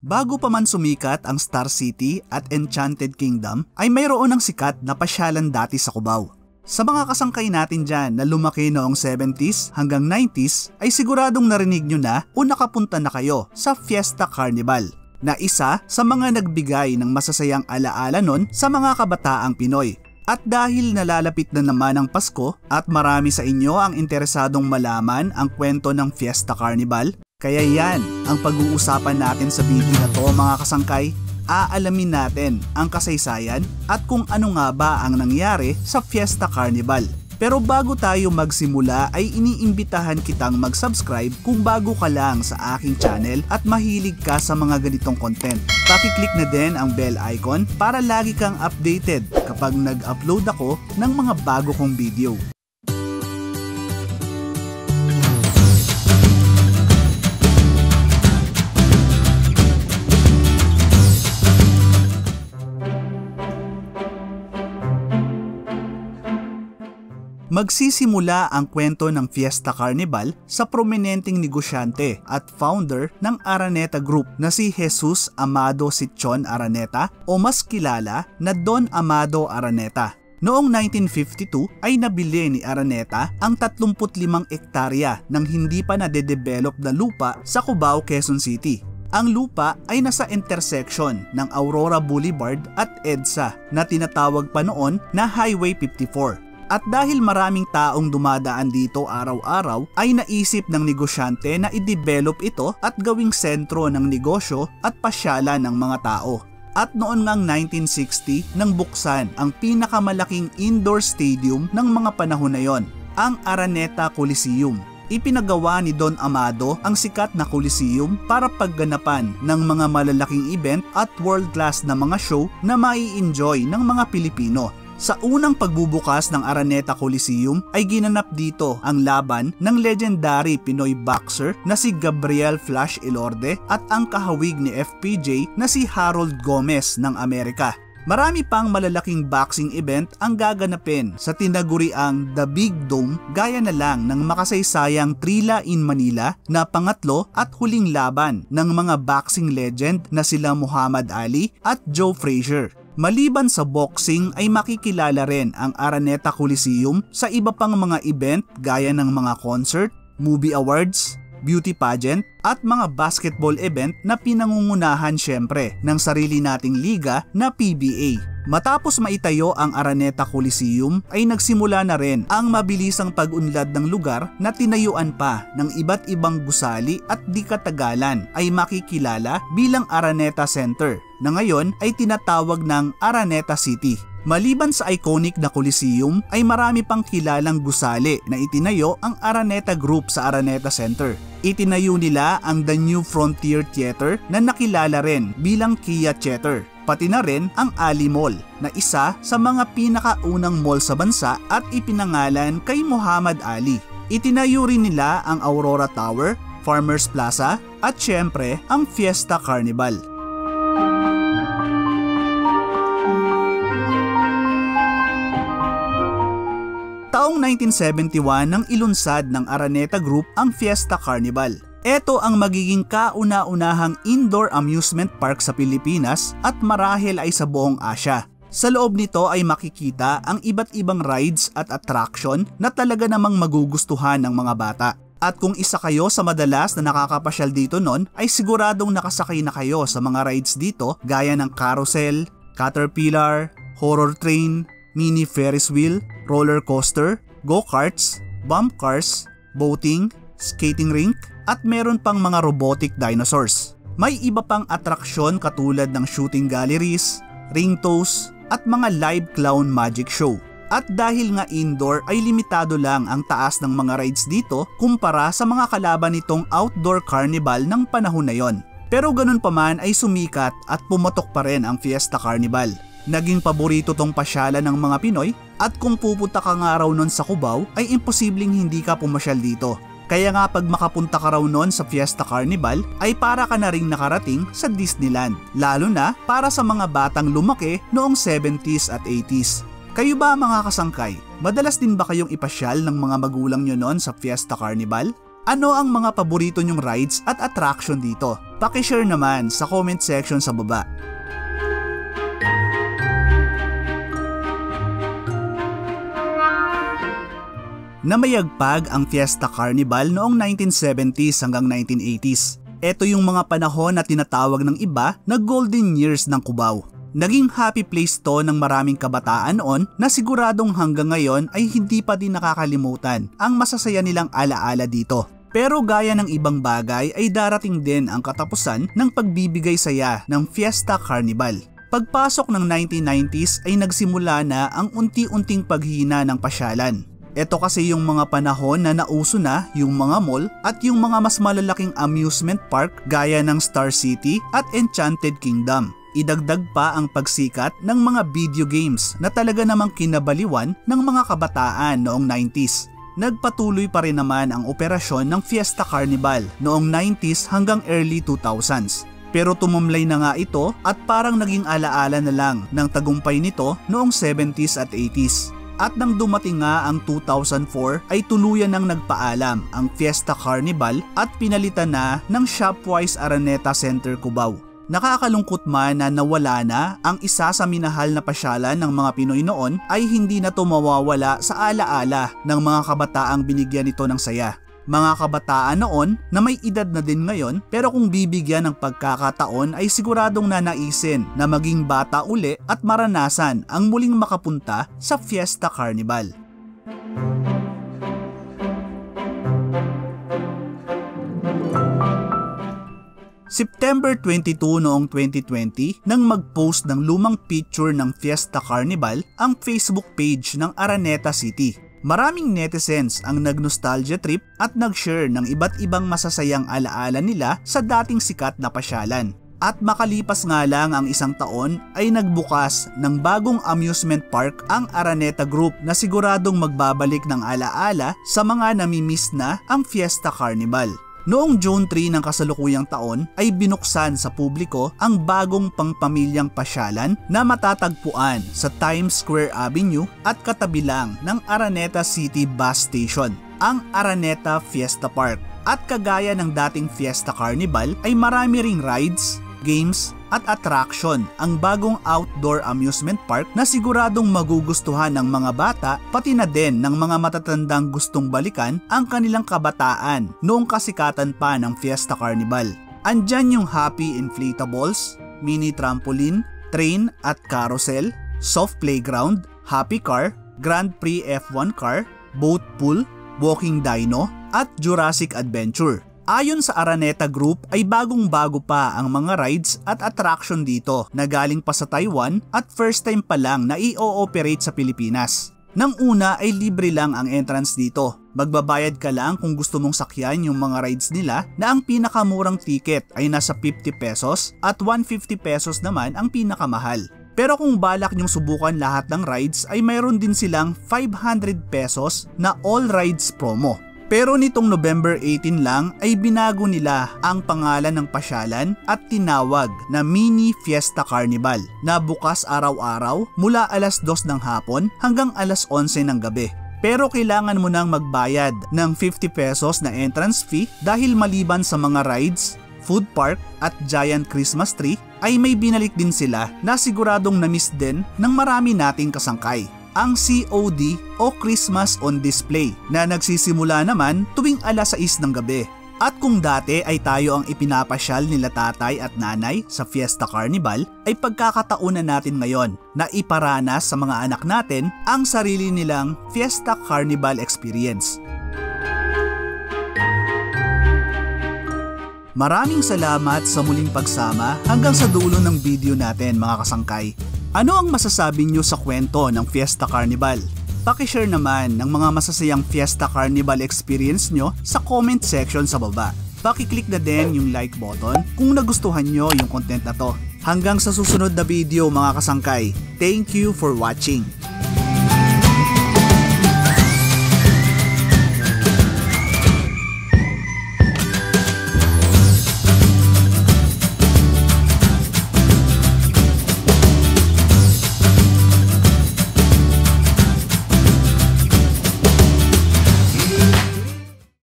Bago pa man sumikat ang Star City at Enchanted Kingdom ay mayroon ng sikat na pasyalan dati sa Cubao. Sa mga kasangkay natin dyan na lumaki noong 70s hanggang 90s ay siguradong narinig nyo na o nakapunta na kayo sa Fiesta Carnival na isa sa mga nagbigay ng masasayang alaala nun sa mga kabataang Pinoy. At dahil nalalapit na naman ang Pasko at marami sa inyo ang interesadong malaman ang kwento ng Fiesta Carnival, kaya yan ang pag-uusapan natin sa video na to mga kasangkay. Aalamin natin ang kasaysayan at kung ano nga ba ang nangyari sa Fiesta Carnival. Pero bago tayo magsimula ay iniimbitahan kitang mag-subscribe kung bago ka lang sa aking channel at mahilig ka sa mga ganitong content. Paki-click na din ang bell icon para lagi kang updated kapag nag-upload ako ng mga bago kong video. Magsisimula ang kwento ng Fiesta Carnival sa prominenteng negosyante at founder ng Araneta Group na si Jesus Amado Sitchon Araneta o mas kilala na Don Amado Araneta. Noong 1952 ay nabili ni Araneta ang 35 ektarya ng hindi pa nade-develop na lupa sa Cubao, Quezon City. Ang lupa ay nasa intersection ng Aurora Boulevard at EDSA na tinatawag pa noon na Highway 54. At dahil maraming taong dumadaan dito araw-araw ay naisip ng negosyante na i-develop ito at gawing sentro ng negosyo at pasyalan ng mga tao. At noon ngang 1960 nang buksan ang pinakamalaking indoor stadium ng mga panahon na yon, ang Araneta Coliseum. Ipinagawa ni Don Amado ang sikat na Coliseum para pagganapan ng mga malalaking event at world-class na mga show na mai-enjoy ng mga Pilipino. Sa unang pagbubukas ng Araneta Coliseum ay ginanap dito ang laban ng legendary Pinoy boxer na si Gabriel Flash Elorde at ang kahawig ni FPJ na si Harold Gomez ng Amerika. Marami pang malalaking boxing event ang gaganapin sa tinaguriang The Big Dome gaya na lang ng makasaysayang Trilla in Manila na pangatlo at huling laban ng mga boxing legend na sila Muhammad Ali at Joe Frazier. Maliban sa boxing ay makikilala rin ang Araneta Coliseum sa iba pang mga event gaya ng mga concert, movie awards, beauty pageant at mga basketball event na pinangungunahan syempre ng sarili nating liga na PBA. Matapos maitayo ang Araneta Coliseum ay nagsimula na rin ang mabilisang pag-unlad ng lugar na tinayuan pa ng iba't ibang gusali at di katagalan ay makikilala bilang Araneta Center na ngayon ay tinatawag ng Araneta City. Maliban sa iconic na Coliseum ay marami pang kilalang gusali na itinayo ang Araneta Group sa Araneta Center. Itinayo nila ang The New Frontier Theater na nakilala rin bilang Kia Theater. Pati na rin ang Ali Mall na isa sa mga pinakaunang mall sa bansa at ipinangalan kay Muhammad Ali. Itinayo rin nila ang Aurora Tower, Farmers Plaza at syempre ang Fiesta Carnival. Taong 1971 nang ilunsad ng Araneta Group ang Fiesta Carnival. Ito ang magiging kauna-unahang indoor amusement park sa Pilipinas at marahil ay sa buong Asya. Sa loob nito ay makikita ang iba't ibang rides at attraction na talaga namang magugustuhan ng mga bata. At kung isa kayo sa madalas na nakakapasyal dito nun ay siguradong nakasakay na kayo sa mga rides dito gaya ng carousel, caterpillar, horror train, mini Ferris wheel, roller coaster, go-karts, bump cars, boating, skating rink, at meron pang mga robotic dinosaurs. May iba pang atraksyon katulad ng shooting galleries, ring toss, at mga live clown magic show. At dahil nga indoor ay limitado lang ang taas ng mga rides dito kumpara sa mga kalaban nitong outdoor carnival ng panahon na yon. Pero ganun pa man ay sumikat at pumatok pa rin ang Fiesta Carnival. Naging paborito tong pasyalan ng mga Pinoy at kung pupunta ka nga raw nun sa Cubao ay imposibleng hindi ka pumasyal dito. Kaya nga pag makapunta ka raw nun sa Fiesta Carnival ay para ka na ring nakarating sa Disneyland, lalo na para sa mga batang lumaki noong 70s at 80s. Kayo ba mga kasangkay, madalas din ba kayong ipasyal ng mga magulang nyo noon sa Fiesta Carnival? Ano ang mga paborito nyong rides at attraction dito? Paki-share naman sa comment section sa baba. Namayagpag ang Fiesta Carnival noong 1970s hanggang 1980s. Ito yung mga panahon na tinatawag ng iba na golden years ng Cubao. Naging happy place to ng maraming kabataan noon na siguradong hanggang ngayon ay hindi pa din nakakalimutan ang masasaya nilang alaala dito. Pero gaya ng ibang bagay ay darating din ang katapusan ng pagbibigay saya ng Fiesta Carnival. Pagpasok ng 1990s ay nagsimula na ang unti-unting paghina ng pasyalan. Ito kasi yung mga panahon na nauso na yung mga mall at yung mga mas malalaking amusement park gaya ng Star City at Enchanted Kingdom. Idagdag pa ang pagsikat ng mga video games na talaga namang kinabaliwan ng mga kabataan noong 90s. Nagpatuloy pa rin naman ang operasyon ng Fiesta Carnival noong 90s hanggang early 2000s. Pero tumumlay na nga ito at parang naging alaala na lang ng tagumpay nito noong 70s at 80s. At nang dumating nga ang 2004 ay tuluyan nang nagpaalam ang Fiesta Carnival at pinalitan na ng Shopwise Araneta Center Cubao. Nakakalungkot man na nawala na ang isa sa minahal na pasyalan ng mga Pinoy noon ay hindi na ito mawawala sa alaala ng mga kabataang binigyan nito ng saya. Mga kabataan noon na may edad na din ngayon pero kung bibigyan ng pagkakataon ay siguradong nanaisin na maging bata uli at maranasan ang muling makapunta sa Fiesta Carnival. September 22 noong 2020 nang mag-post ng lumang picture ng Fiesta Carnival ang Facebook page ng Araneta City. Maraming netizens ang nag-nostalgia trip at nag-share ng iba't ibang masasayang alaala nila sa dating sikat na pasyalan. At makalipas nga lang ang isang taon ay nagbukas ng bagong amusement park ang Araneta Group na siguradong magbabalik ng alaala sa mga namimiss na ang Fiesta Carnival. Noong June 3 ng kasalukuyang taon ay binuksan sa publiko ang bagong pangpamilyang pasyalan na matatagpuan sa Times Square Avenue at katabi lang ng Araneta City Bus Station, ang Araneta Fiesta Park. At kagaya ng dating Fiesta Carnival ay marami ring rides, games at attraction ang bagong outdoor amusement park na siguradong magugustuhan ng mga bata pati na din ng mga matatandang gustong balikan ang kanilang kabataan noong kasikatan pa ng Fiesta Carnival. Andyan yung Happy Inflatables, mini trampoline, train at carousel, soft playground, happy car, Grand Prix F1 car, boat pool, walking dino at Jurassic Adventure. Ayon sa Araneta Group ay bagong-bago pa ang mga rides at attraction dito na galing pa sa Taiwan at first time pa lang na i-ooperate sa Pilipinas. Nang una ay libre lang ang entrance dito. Magbabayad ka lang kung gusto mong sakyan yung mga rides nila na ang pinakamurang ticket ay nasa 50 pesos at 150 pesos naman ang pinakamahal. Pero kung balak nyong subukan lahat ng rides ay mayroon din silang 500 pesos na all rides promo. Pero nitong November 18 lang ay binago nila ang pangalan ng pasyalan at tinawag na Mini Fiesta Carnival na bukas araw-araw mula alas 2 ng hapon hanggang alas 11 ng gabi. Pero kailangan mo nang magbayad ng 50 pesos na entrance fee dahil maliban sa mga rides, food park at giant Christmas tree ay may binalik din sila na siguradong na-miss din ng marami nating kasangkay. Ang COD o Christmas on Display na nagsisimula naman tuwing alas 6 ng gabi. At kung dati ay tayo ang ipinapasyal nila tatay at nanay sa Fiesta Carnival, ay pagkakataon na natin ngayon na iparanas sa mga anak natin ang sarili nilang Fiesta Carnival experience. Maraming salamat sa muling pagsama hanggang sa dulo ng video natin mga kasangkay. Ano ang masasabi nyo sa kwento ng Fiesta Carnival? Paki-share naman ng mga masasayang Fiesta Carnival experience nyo sa comment section sa baba. Paki-click na din yung like button kung nagustuhan nyo yung content na to. Hanggang sa susunod na video mga kasangkay. Thank you for watching.